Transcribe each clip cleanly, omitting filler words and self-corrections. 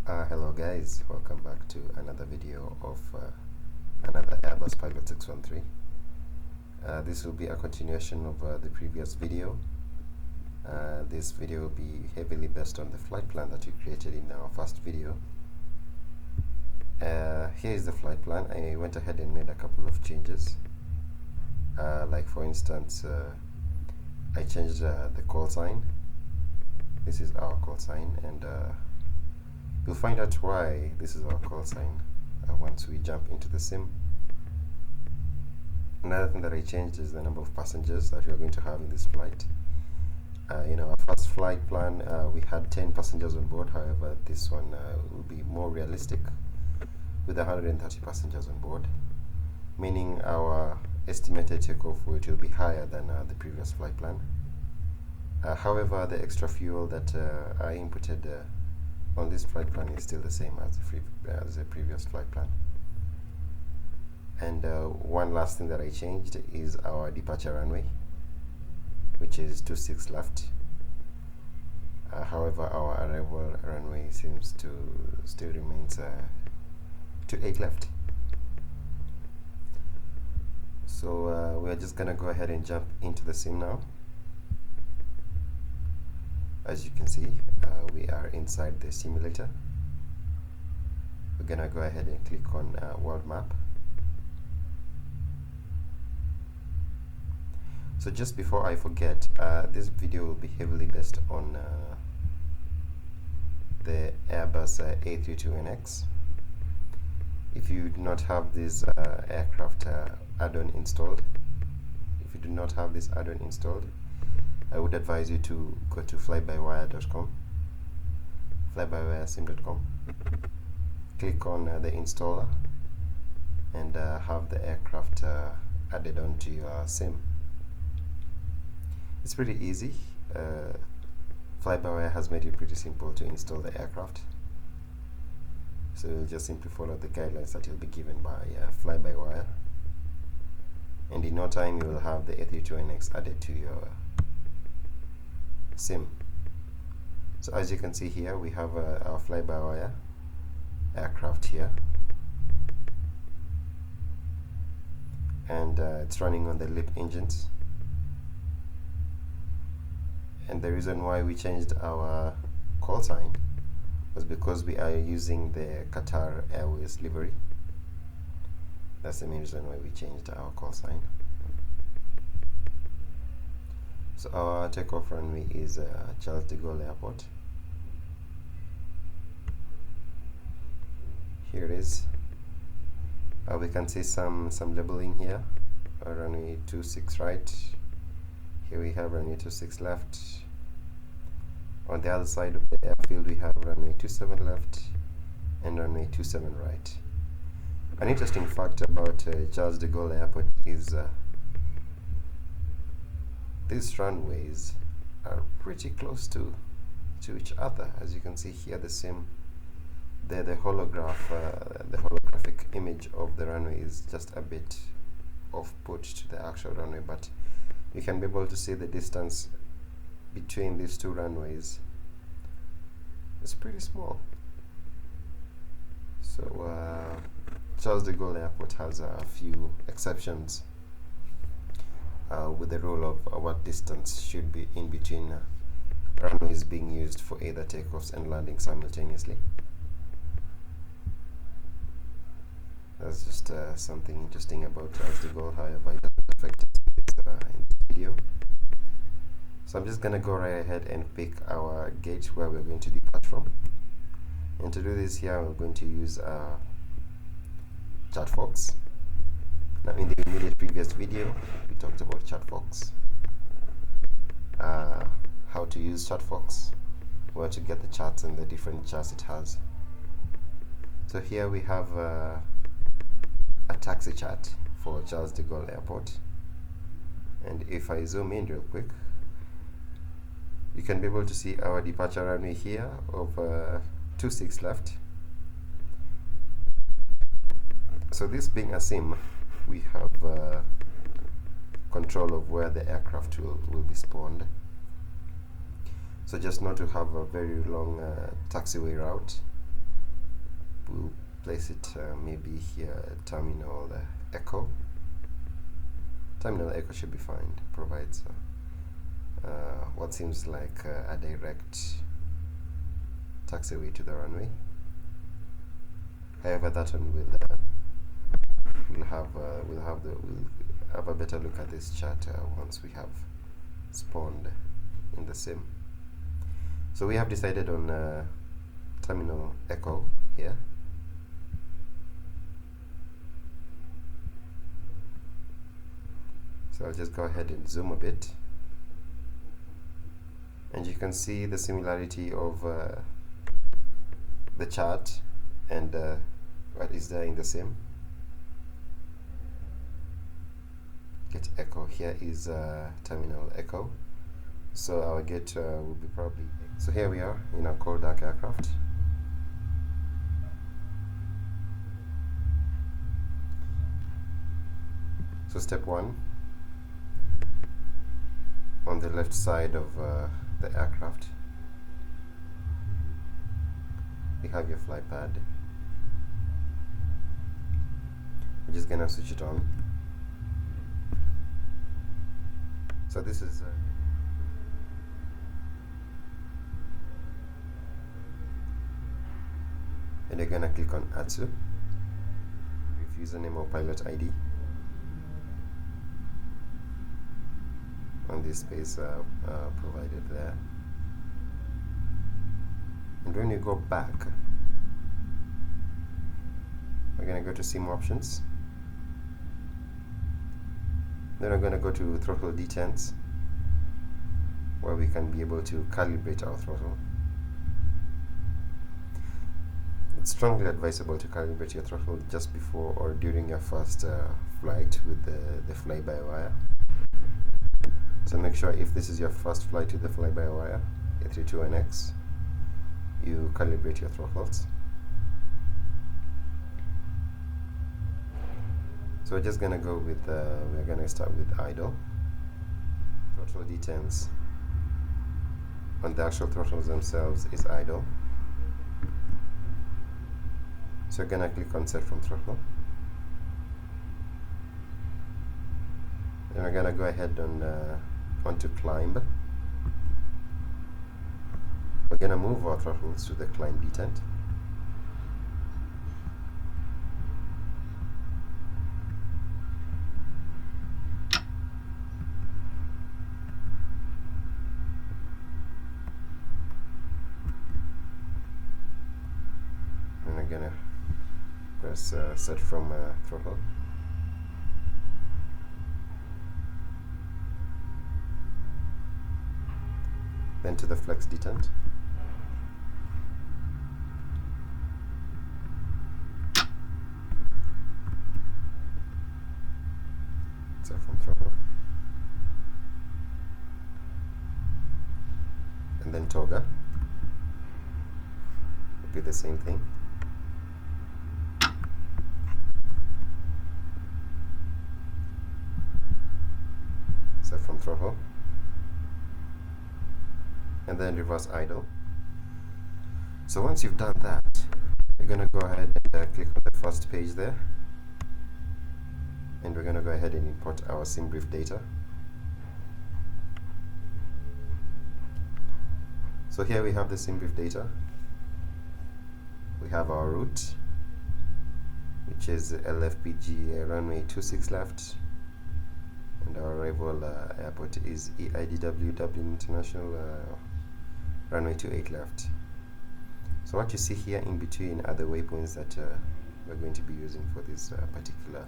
Hello guys, welcome back to another video of another Airbus Pilot 613. This will be a continuation of the previous video. This video will be heavily based on the flight plan that we created in our first video. Here is the flight plan. I went ahead and made a couple of changes. Like for instance, I changed the call sign. This is our call sign, and you'll find out why this is our call sign once we jump into the sim. Another thing that I changed is the number of passengers that we are going to have in this flight. In our first flight plan, we had 10 passengers on board. However, this one will be more realistic with 130 passengers on board, meaning our estimated takeoff weight will be higher than the previous flight plan. However, the extra fuel that I inputted on this flight plan is still the same as the previous flight plan. And one last thing that I changed is our departure runway, which is 26 left. However, our arrival runway seems to still remains 28 left. So we're just gonna go ahead and jump into the sim now. As you can see, we are inside the simulator. We're gonna go ahead and click on world map. So just before I forget, this video will be heavily based on the Airbus A32NX. If you do not have this aircraft add-on installed, I would advise you to go to FlyByWire.com, FlyByWireSim.com, click on the installer, and have the aircraft added on to your sim. It's pretty easy. FlyByWire has made it pretty simple to install the aircraft. So you'll just simply follow the guidelines that you'll be given by FlyByWire, and in no time you will have the A32NX added to your sim. So as you can see here, we have our fly-by-wire aircraft here, and it's running on the LEAP engines. And the reason why we changed our call sign was because we are using the Qatar Airways livery. That's the main reason why we changed our call sign. So our takeoff runway is Charles de Gaulle Airport. Here it is. We can see some labeling here. Runway 26 right. Here we have runway 26 left. On the other side of the airfield we have runway 27 left and runway 27 right. An interesting fact about Charles de Gaulle Airport is these runways are pretty close to each other. As you can see here, the holographic image of the runway is just a bit off put to the actual runway, but you can be able to see the distance between these two runways. It's pretty small. So Charles de Gaulle Airport has a few exceptions with the rule of what distance should be in between runways being used for either takeoffs and landing simultaneously. That's just something interesting about Charles de Gaulle. However, it doesn't affect us in this video. So I'm just going to go right ahead and pick our gate where we're going to depart from. And to do this here, we're going to use ChatFox. Now in the immediate previous video, we talked about ChatFox, how to use ChatFox, where to get the charts and the different charts it has. So here we have a taxi chart for Charles de Gaulle Airport, and if I zoom in real quick, you can be able to see our departure runway here of 26 left. So this being a sim, we have control of where the aircraft will be spawned. So just not to have a very long taxiway route, we'll place it maybe here, terminal echo. Terminal echo should be fine, provides what seems like a direct taxiway to the runway. However, that one we'll have a better look at this chart once we have spawned in the sim. So we have decided on terminal echo here. So I'll just go ahead and zoom a bit, and you can see the similarity of the chart and what is there in the sim. Get echo here is terminal echo, so our gate will be probably, so here we are in our cold dark aircraft. So step 1, on the left side of the aircraft, you have your fly pad. I'm just gonna switch it on. So this is and you're gonna click on add to with username or pilot ID on this space provided there. And when you go back, we're going to go to sim options. Then we're going to go to throttle detents, where we can be able to calibrate our throttle. It's strongly advisable to calibrate your throttle just before or during your first flight with the fly-by-wire. So make sure if this is your first flight with the FlyByWire A32NX, you calibrate your throttles. So we're just gonna go with we're gonna start with idle. Throttle detents on the actual throttles themselves is idle. So we're gonna click on set from throttle. And we're gonna go ahead on onto climb. We're gonna move our throttles to the climb detent. And we're gonna press set from throttle. Then to the flex detent. So from throttle. And then toga. It'll be the same thing. So from throttle. And then reverse idle. So once you've done that, you're going to go ahead and click on the first page there, and we're going to go ahead and import our sim brief data. So here we have the sim brief data. We have our route, which is LFPG runway 26 left, and our arrival airport is EIDW Dublin International runway 28 left. So what you see here in between are the waypoints that we're going to be using for this particular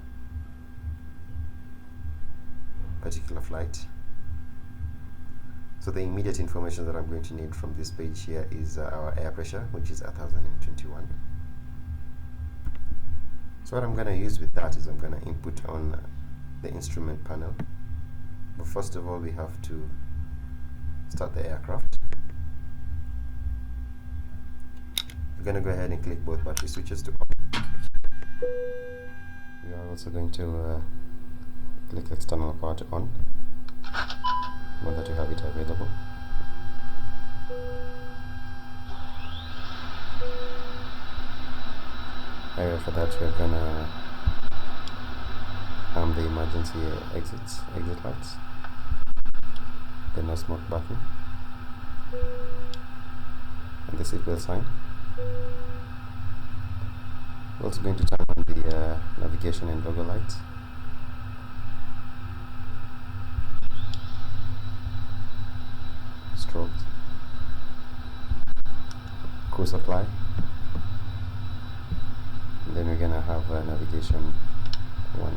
flight. So the immediate information that I'm going to need from this page here is our air pressure, which is 1021. So what I'm going to use with that is I'm going to input on the instrument panel. But first of all, we have to start the aircraft. We're going to go ahead and click both battery switches to on. We are also going to click external power to on, now that you have it available. For that we're gonna arm the emergency exit lights, the no smoke button, and the seatbelt sign. We're also going to turn on the navigation and logo lights. Strobes, crew supply, and then we're gonna have navigation 1,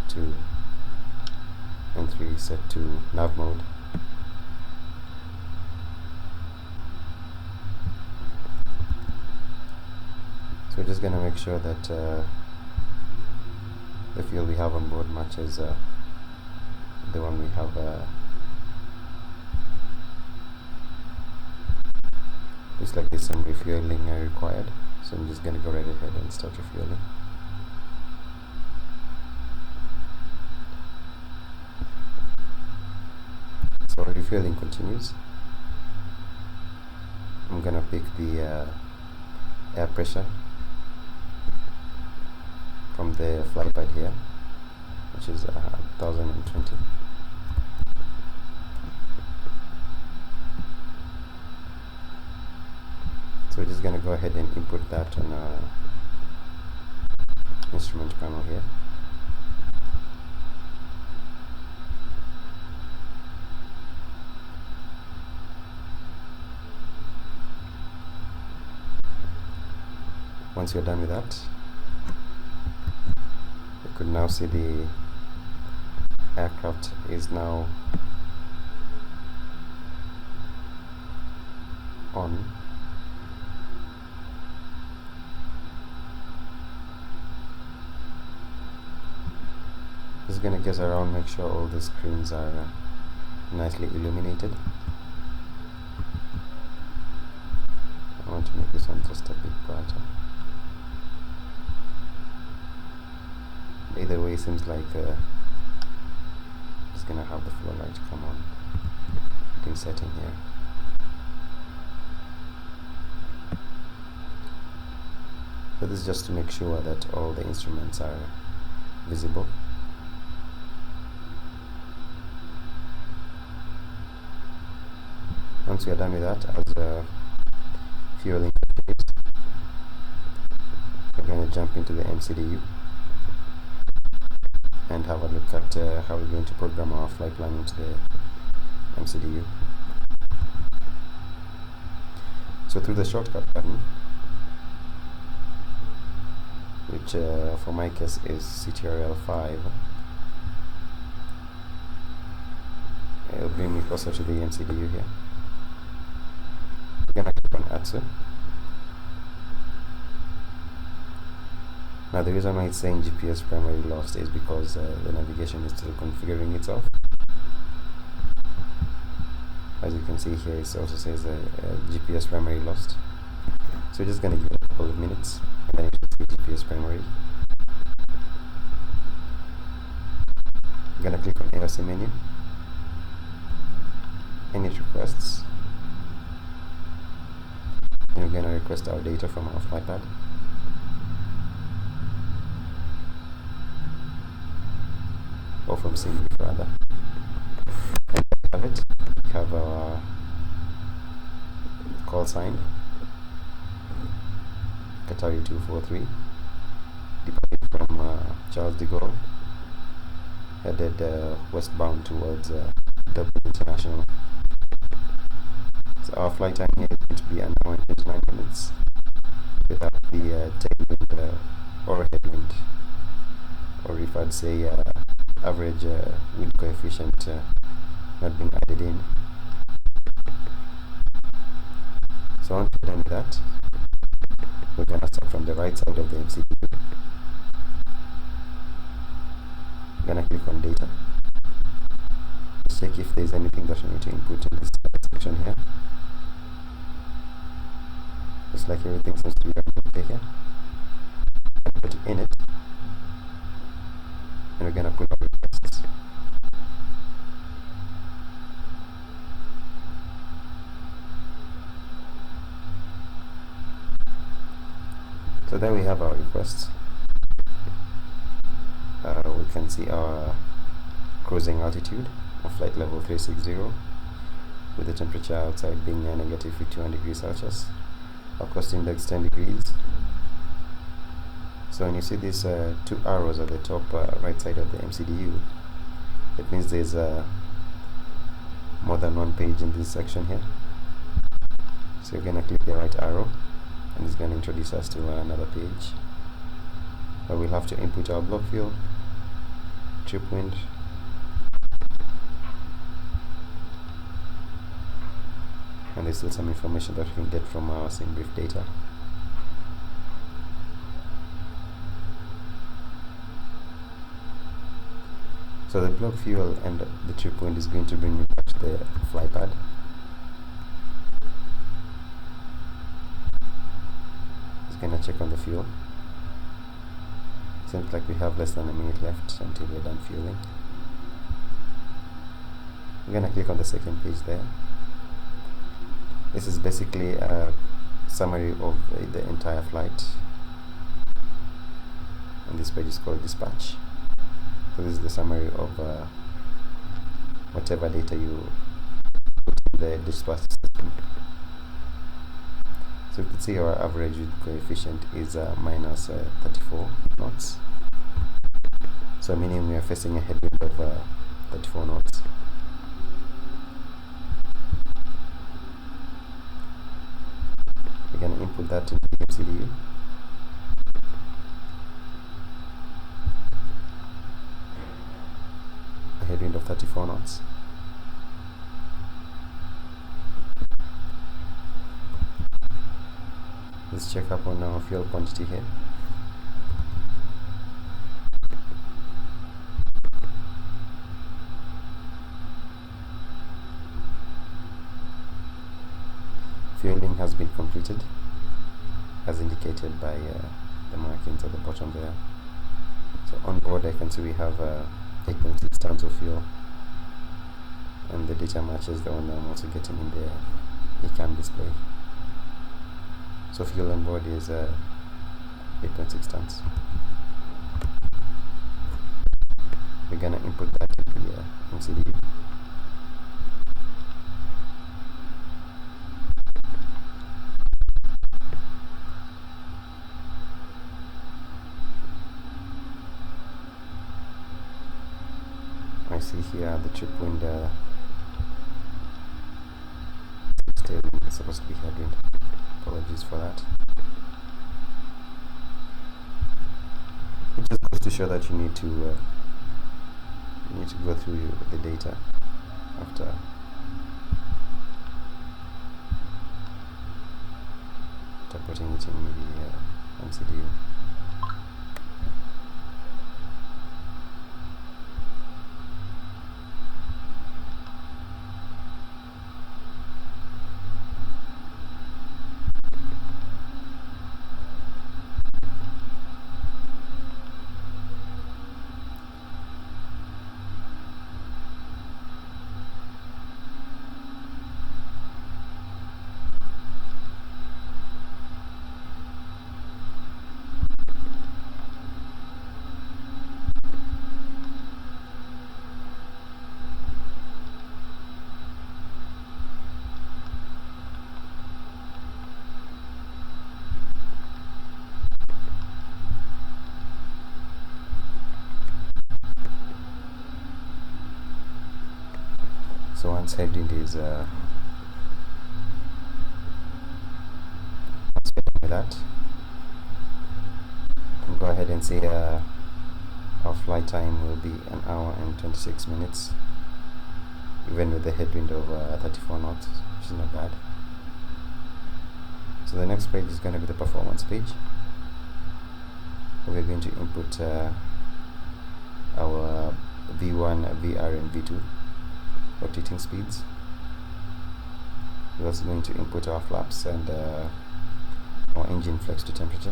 2, and 3 set to nav mode. So we're just gonna make sure that the fuel we have on board matches the one we have looks like there's some refueling required, so I'm just gonna go right ahead and start refueling. So refueling continues. I'm gonna pick the air pressure from the FlyByWire here, which is 1020. So we're just going to go ahead and input that on our instrument panel here. Once you're done with that, you could now see the aircraft is now on. Just gonna get around, make sure all the screens are nicely illuminated. I want to make this one just a bit brighter. Either way, seems like just gonna have the floor light come on. You can set in here. So this is just to make sure that all the instruments are visible. Once we are done with that, as fueling continues, we're going to jump into the MCDU and have a look at how we're going to program our flight plan into the MCDU. So through the shortcut button, which for my case is CTRL 5, it'll bring me closer to the MCDU here. We're gonna click on ATSU. Now the reason why it's saying GPS primary lost is because the navigation is still configuring itself. As you can see here, it also says GPS primary lost. So we're just gonna give it a couple of minutes and then you should see GPS primary. I'm gonna click on AOC menu, init requests, and we're gonna request our data from our FlyPad. Or from SIM rather. And we have it. We have our call sign, Qatari 243, departing from Charles de Gaulle, headed westbound towards Dublin International. So our flight time here is going to be an hour and 29 minutes without the tailwind or headwind, or if I'd say average wind coefficient not being added in. So once we're done with that, we're going to start from the right side of the MCDU. We're going to click on data. Let's check if there's anything that we need to input in this section here. Looks like everything seems to be running okay here. I'll put it in it, and we're going to put our requests. So there we have our requests. We can see our cruising altitude of flight level 360 with the temperature outside being negative 51 degrees Celsius. Our cost index 10 degrees. So when you see these two arrows at the top right side of the MCDU, it means there's more than one page in this section here. So you're going to click the right arrow and it's going to introduce us to another page where we'll have to input our block fuel, trip wind, and there's still some information that we can get from our sim brief data. So the block fuel and the trip wind is going to bring me back to the fly pad. Just gonna check on the fuel. Seems like we have less than a minute left until we're done fueling. I'm gonna click on the second page there. This is basically a summary of the entire flight, and this page is called dispatch. So this is the summary of whatever data you put in the dispatch system. So you can see our average coefficient is minus 34 knots. So meaning we are facing a headwind of 34 knots. We're going to input that into the MCDU. A headwind of 34 knots. Let's check up on our fuel quantity here. Fueling has been completed, as indicated by the markings at the bottom there. So on board I can see we have 8.6 tons of fuel, and the data matches the one I'm also getting in the ECAM display. So fuel on board is 8.6 tons. We're gonna input that in the MCDU. I see here the trip wind tailwind is supposed to be headwind. Apologies for that. It just goes to show that you need to go through the data after putting it in the MCDU. So once headwind is with that, we can go ahead and say our flight time will be 1 hour and 26 minutes, even with the headwind of 34 knots, which is not bad. So the next page is going to be the performance page. We're going to input our V1, VR and V2 rotating speeds. We're also going to input our flaps and our engine flex to temperature.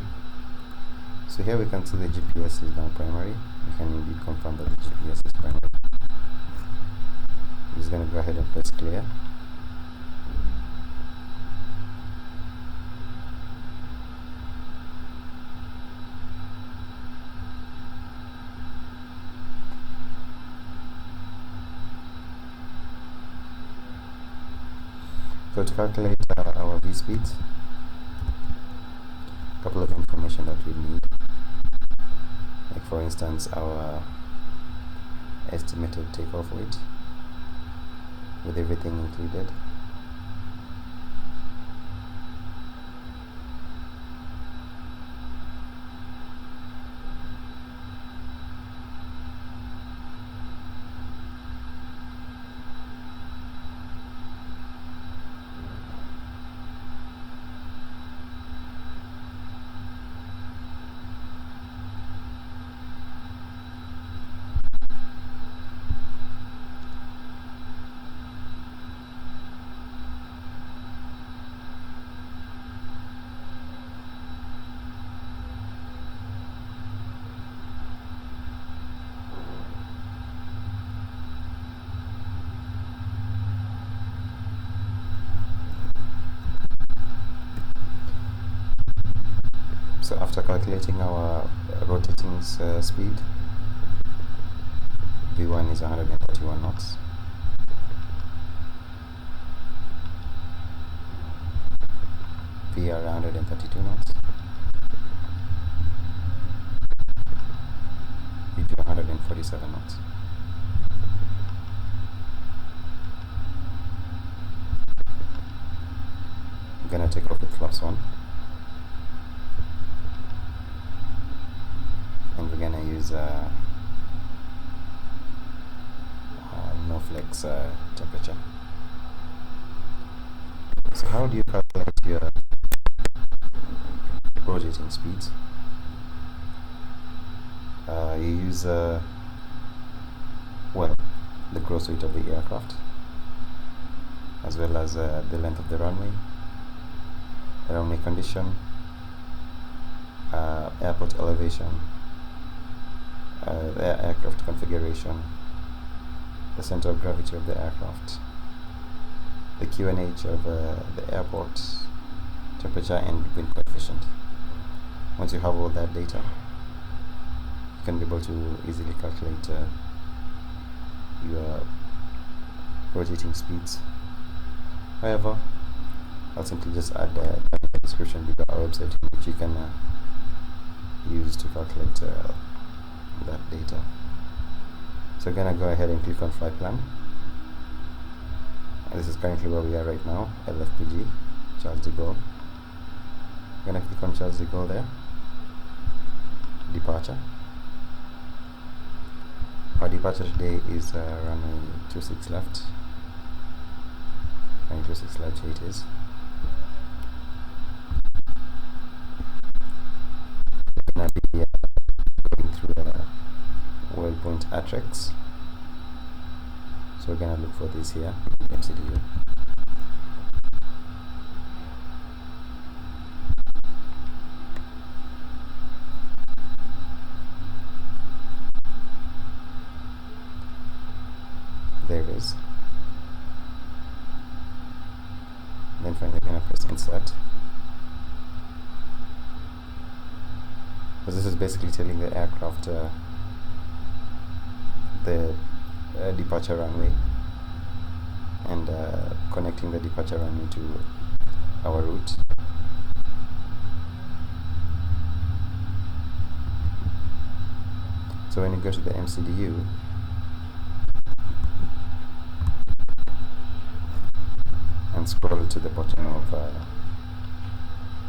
So here we can see the GPS is now primary. We can indeed confirm that the GPS is primary. I'm just going to go ahead and press clear. So to calculate our V speeds, a couple of information that we need, like for instance our estimated takeoff weight with everything included. So after calculating our rotating speed, V1 is 131 knots. VR 132 knots. V2 147 knots. I'm gonna take off with flaps 1. And we're gonna use no flex temperature. So how do you calculate your rotating speeds? You use well, the gross weight of the aircraft, as well as the length of the runway condition, airport elevation, the aircraft configuration, the center of gravity of the aircraft, the QNH of the airport, temperature and wind coefficient. Once you have all that data, you can be able to easily calculate your rotating speeds. However, I'll simply just add the description below our website, which you can use to calculate that data. So I'm gonna go ahead and click on flight plan. This is currently where we are right now, LFPG, Charles de Gaulle. I'm gonna click on Charles de Gaulle there. Departure. Our departure today is runway 26 left. Runway 26 left, here it is. We're gonna be going through waypoint Atrex. So we're gonna look for this here, MCDU. There it is. Then finally I'm gonna press insert. Because this is basically telling the aircraft the departure runway and connecting the departure runway to our route. So when you go to the MCDU, and scroll to the bottom of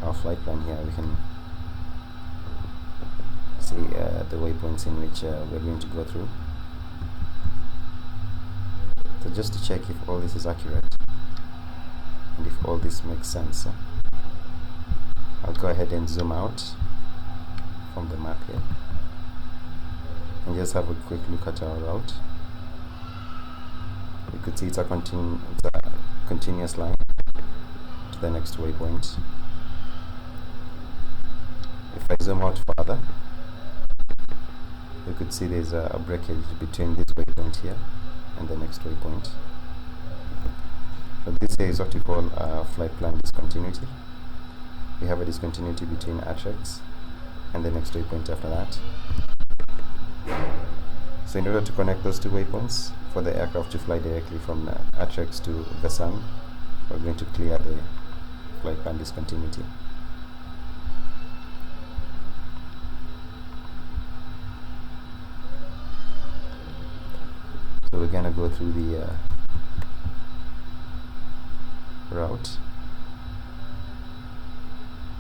our flight plan here, we can see the waypoints in which we're going to go through. So just to check if all this is accurate and if all this makes sense, I'll go ahead and zoom out from the map here and just have a quick look at our route. You could see it's a continuous line to the next waypoint. If I zoom out further, you could see there's a breakage between this waypoint here and the next waypoint. But this here is what we call flight plan discontinuity. We have a discontinuity between Atrex and the next waypoint after that. So in order to connect those two waypoints for the aircraft to fly directly from Atrex to Vesan, we're going to clear the flight plan discontinuity. So we're going to go through the route.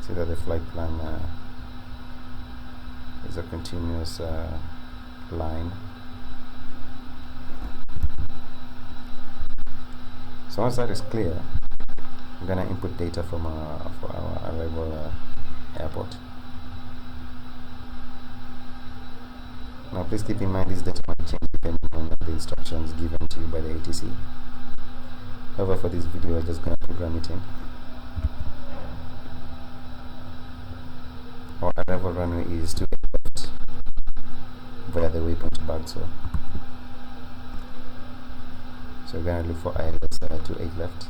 See that the flight plan is a continuous line. So once that is clear, I'm going to input data from for our arrival airport. Now please keep in mind this data might change depending on the instructions given to you by the ATC. However, for this video, I'm just going to program it in. Our arrival runway is 28 left via the waypoint bag, so we're going to look for ILS 28 left.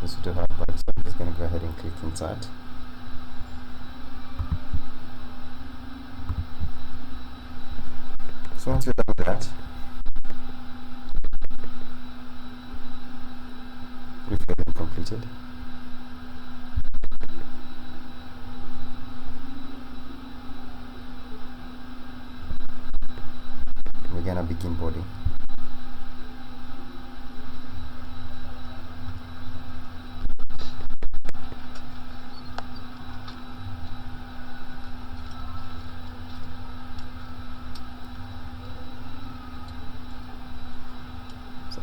Since we do have bags, so I'm just going to go ahead and click insert. So once you're done with that, refilling completed. We're going to begin boarding.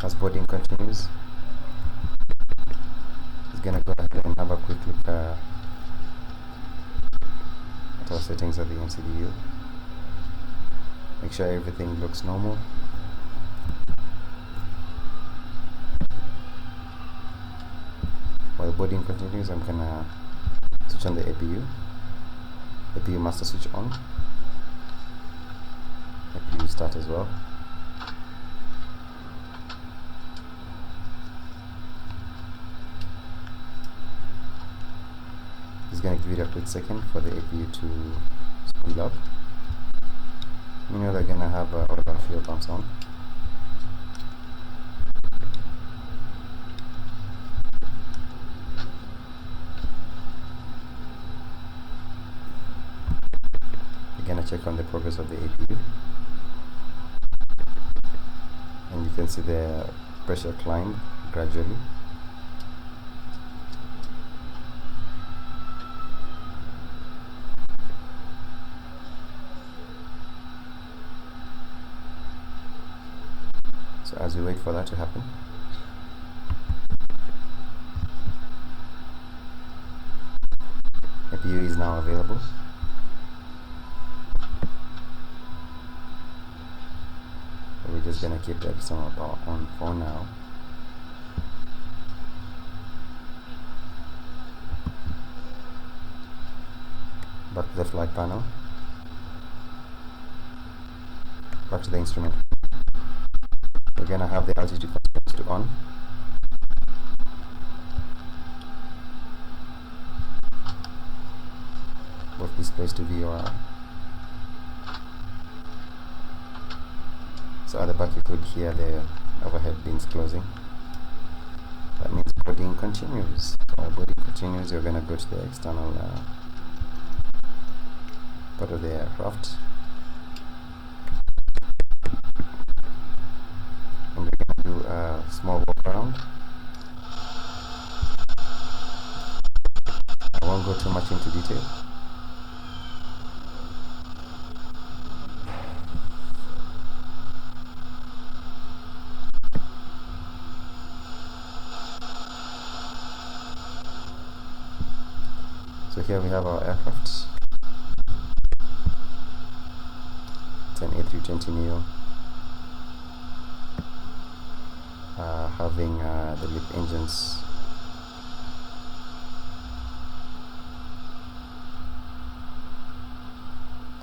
As boarding continues, it's going to go ahead and have a quick look at our settings of the MCDU. Make sure everything looks normal. While boarding continues, I'm going to switch on the APU master switch on, APU start as well. It's going to give it a quick second for the APU to spool up. Meanwhile, they're going to have all of our fuel pumps on. We're going to check on the progress of the APU. And you can see the pressure climb gradually. So as we wait for that to happen, APU is now available. We're just going to keep the external power on for now. Back to the flight panel. Back to the instrument. We're going to have the altitude controls to on. Both displays to VOR. So at the back you could hear the overhead bins closing. That means boarding continues. While boarding continues, you're going to go to the external part of the aircraft. And we're going to do a small walk around. I won't go too much into detail. So here we have our aircraft. It's an A32NX, having the LEAP engines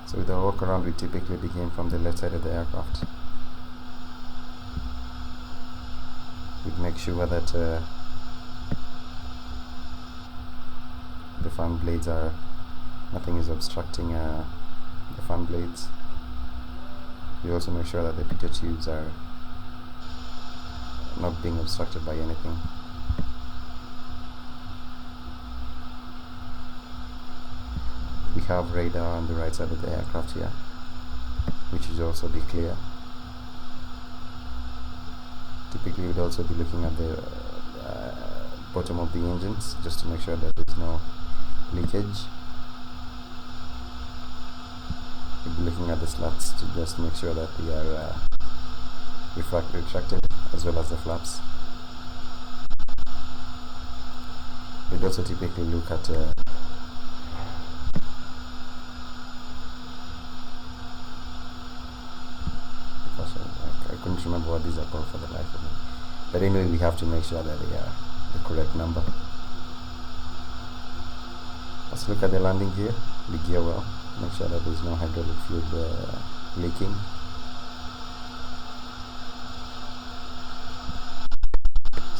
So with the walk-around, we typically begin from the left side of the aircraft. We'd make sure that the fan blades are, nothing is obstructing the fan blades. We also make sure that the pitot tubes are not being obstructed by anything. We have radar on the right side of the aircraft here, which should also be clear. Typically we'd also be looking at the bottom of the engines just to make sure that there's no leakage. We'd be looking at the slats to just make sure that they are retracted, as well as the flaps. We'd also typically look at I couldn't remember what these are called for the life of me. But anyway, we have to make sure that they are the correct number. Let's look at the landing gear, the gear well. Make sure that there's no hydraulic fluid leaking.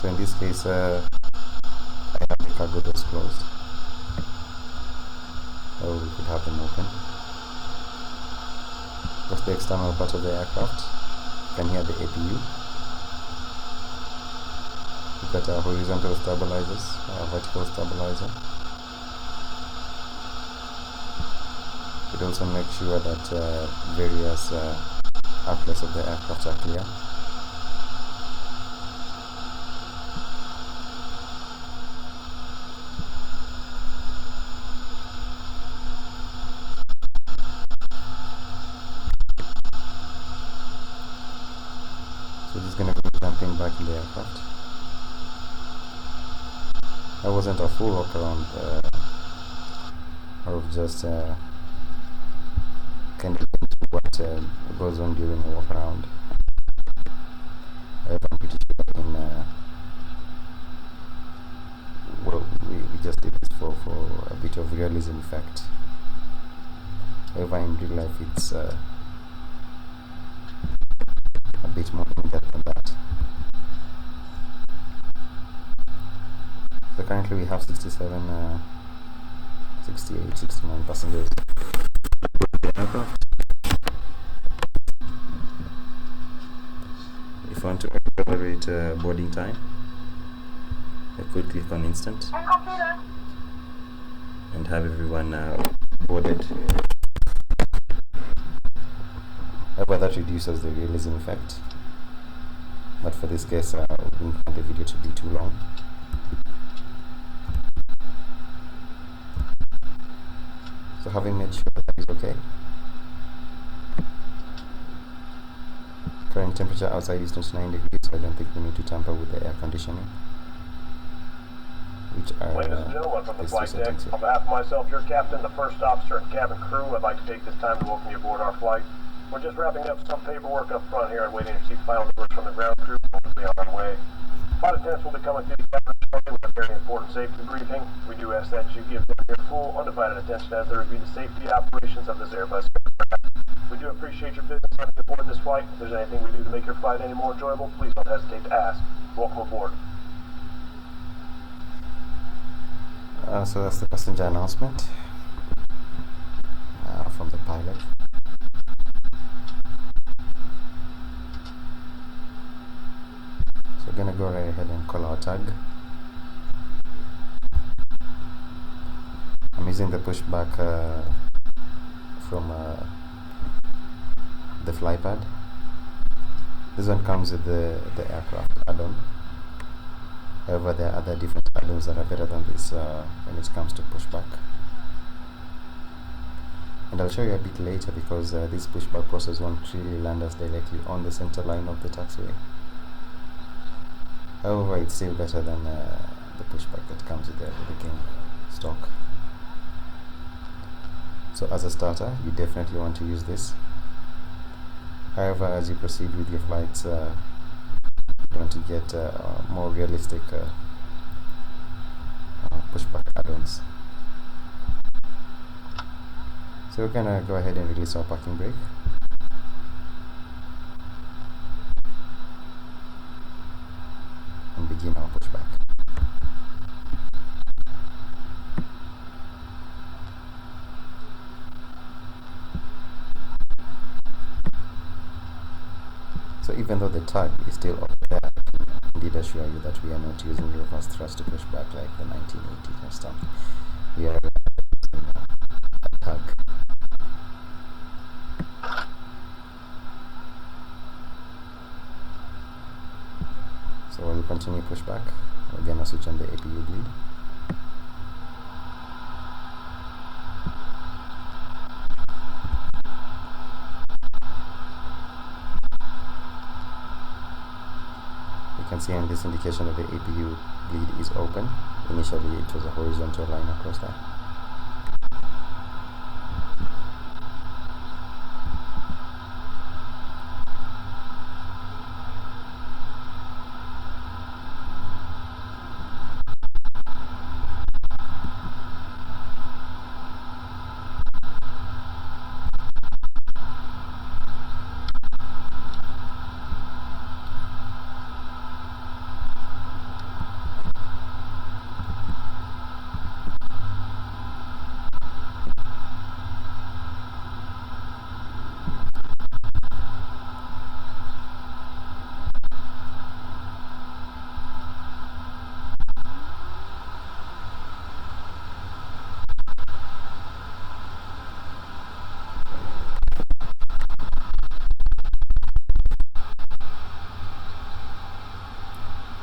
So in this case, I have the cargo doors closed. Or we could have them open. That's the external part of the aircraft. You can hear the APU. We've got our horizontal stabilizers, our vertical stabilizer. It also makes sure that various outlets of the aircraft are clear. So this is going to be jumping back in the aircraft. That wasn't a full walk around, or just kind of what goes on during a walk around. I'm pretty sure well, we just did this for a bit of realism effect. However, in real life it's a bit more in depth than that. So currently we have 67, 68, 69 passengers in the aircraft. If I want to accelerate boarding time, I could click on instant and have everyone boarded. However, that reduces the realism effect, but for this case we don't want the video to be too long. So having made sure that is okay, current temperature outside is 29 degrees, so I don't think we need to tamper with the air conditioning, which are ladies and gentlemen from the flight deck, on behalf of myself, your captain, the first officer, and cabin crew, I'd like to take this time to welcome you aboard our flight. We're just wrapping up some paperwork up front here and waiting to receive final numbers from the ground crew. We'll be on our way. Flight attendants will be coming through the cabin shortly with a very important safety briefing. We do ask that you give them your full, undivided attention as they review the safety operations of this Airbus aircraft. We do appreciate your business on board this flight. If there's anything we do to make your flight any more enjoyable, please don't hesitate to ask. Welcome aboard. So that's the passenger announcement from the pilot. So we're gonna go right ahead and call our tag. I'm using the pushback from the FlyPad. This one comes with the aircraft add-on. However, there are other different add-ons that are better than this when it comes to pushback. And I'll show you a bit later, because this pushback process won't really land us directly on the center line of the taxiway. However, it's still better than the pushback that comes with the game stock. So as a starter, you definitely want to use this. However, as you proceed with your flights, you want to get more realistic pushback add-ons. So we're gonna go ahead and release our parking brake. And begin our pushback. So even though the tag is still up there, I can indeed assure you that we are not using reverse thrust to push back like the 1980s or something. We are using a tag. So we'll continue pushback. We're gonna switch on the APU bleed. You can see in this indication that the APU bleed is open. Initially it was a horizontal line across there.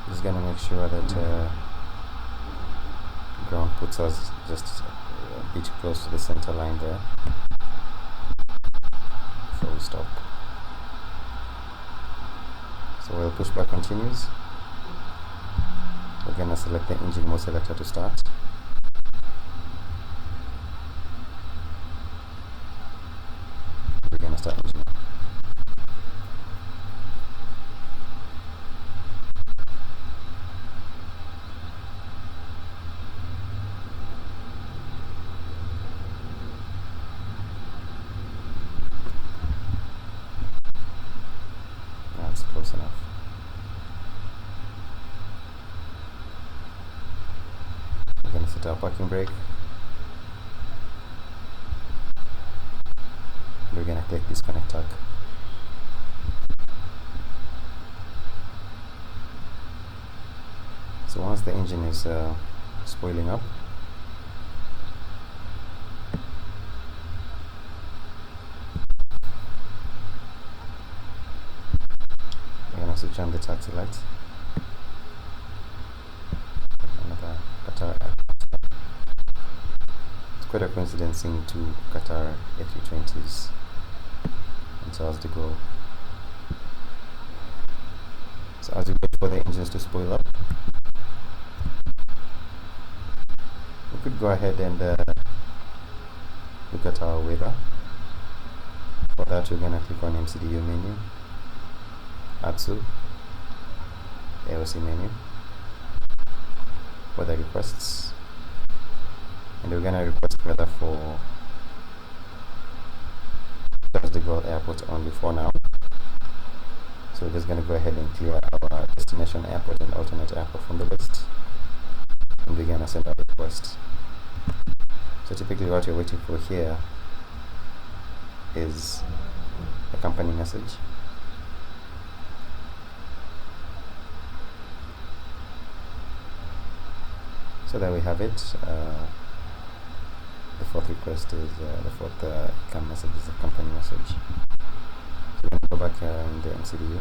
Just gonna make sure that ground puts us just a bit close to the center line there before we stop. So while pushback continues, we're gonna select the engine mode selector to start. We're gonna start engine. That's close enough. We're going to set our parking brake. We're going to take disconnect tag. So once the engine is spoiling up, switch on the taxi lights. Another Qatar airport. It's quite a coincidence seeing two Qatar A32NX and Charles de Gaulle. So as we wait for the engines to spoil up, we could go ahead and look at our weather. For that, we're gonna click on MCDU menu, ATSU, AOC menu, weather requests, and we're gonna request weather for Charles de Gaulle Airport only for now. So we're just gonna go ahead and clear our destination airport and alternate airport from the list, and we're gonna send our request. So typically what you're waiting for here is a company message. So there we have it. The fourth request is the fourth CAM message is a company message. So we're going to go back in the MCDU.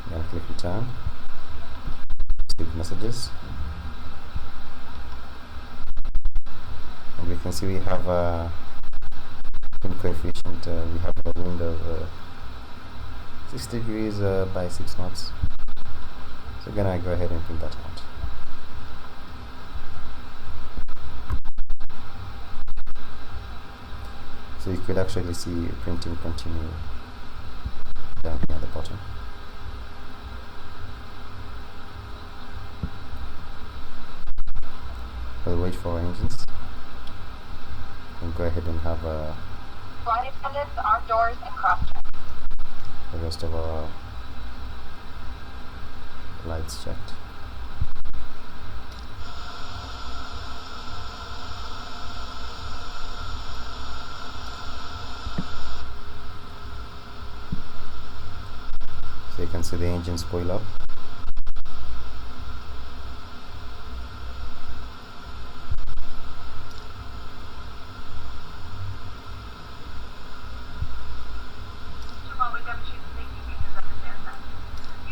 I'm going to click return. Received messages. And we can see we have a wind coefficient. We have a wind of 6 degrees by 6 knots. So we're going to go ahead and print that out. So you could actually see printing continue down here at the bottom. We'll wait for our engines. And go ahead and have flight attendants, armed doors, and cross-check. the rest of our lights checked. So you can see the engine spoil up.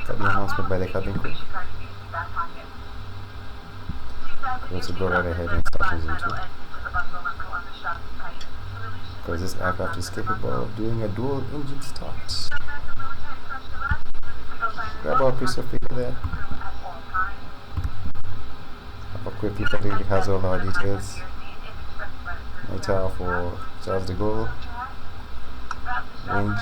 Cabin announcement by the cabin crew. Let's go right ahead and start engine 2. Because this aircraft is capable of doing a dual engine start. Grab our piece of paper there. Have a quick look at it. It has all our details. Meter for Charles de Gaulle. Range.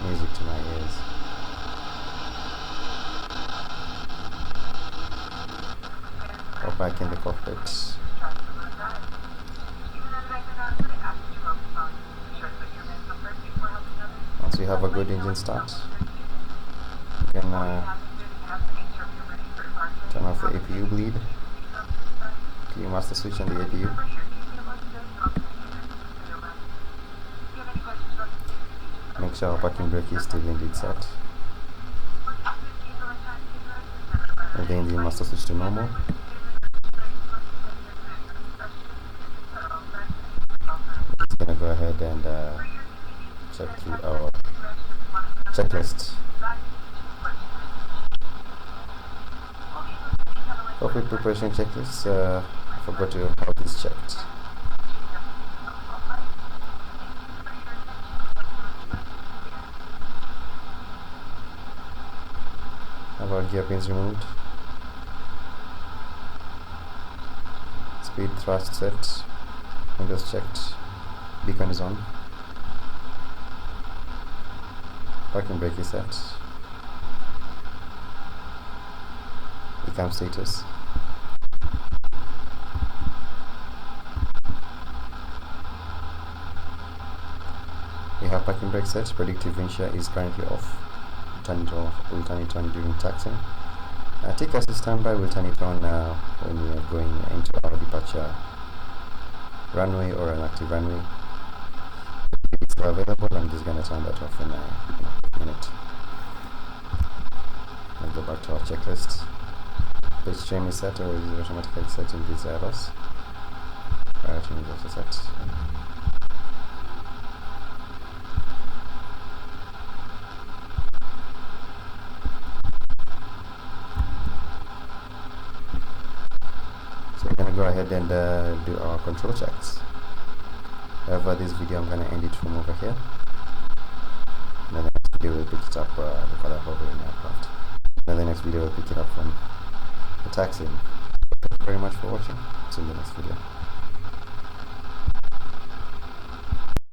Music to my ears. Or back in the cockpit. Once we have a good engine start, we can turn off the APU bleed. You master switch on the APU. Make sure our parking brake is still indeed set. And the engine master switch to normal. It's gonna go ahead and check through our checklist. Cockpit preparation checklist. I forgot to have this checked. Have our gear pins removed. Speed thrust set. Windows checked. Beacon is on. Parking brake is set. Cam status. We have parking brake set. Predictive windshield is currently off. Turn it off. We'll turn it on during taxiing. Take us to standby. We'll turn it on when we are going into our departure runway or an active runway. If it's still available, I'm just gonna turn that off in a minute. I'll go back to our checklist. Page train is set, or is it automatically set in these errors? Train is also set. So we're gonna go ahead and do our control checks. However, this video I'm gonna end it from over here. And then the next video will pick it up the color hovering aircraft. And then the next video will pick it up from the taxiing. Thank you very much for watching. See you in the next video.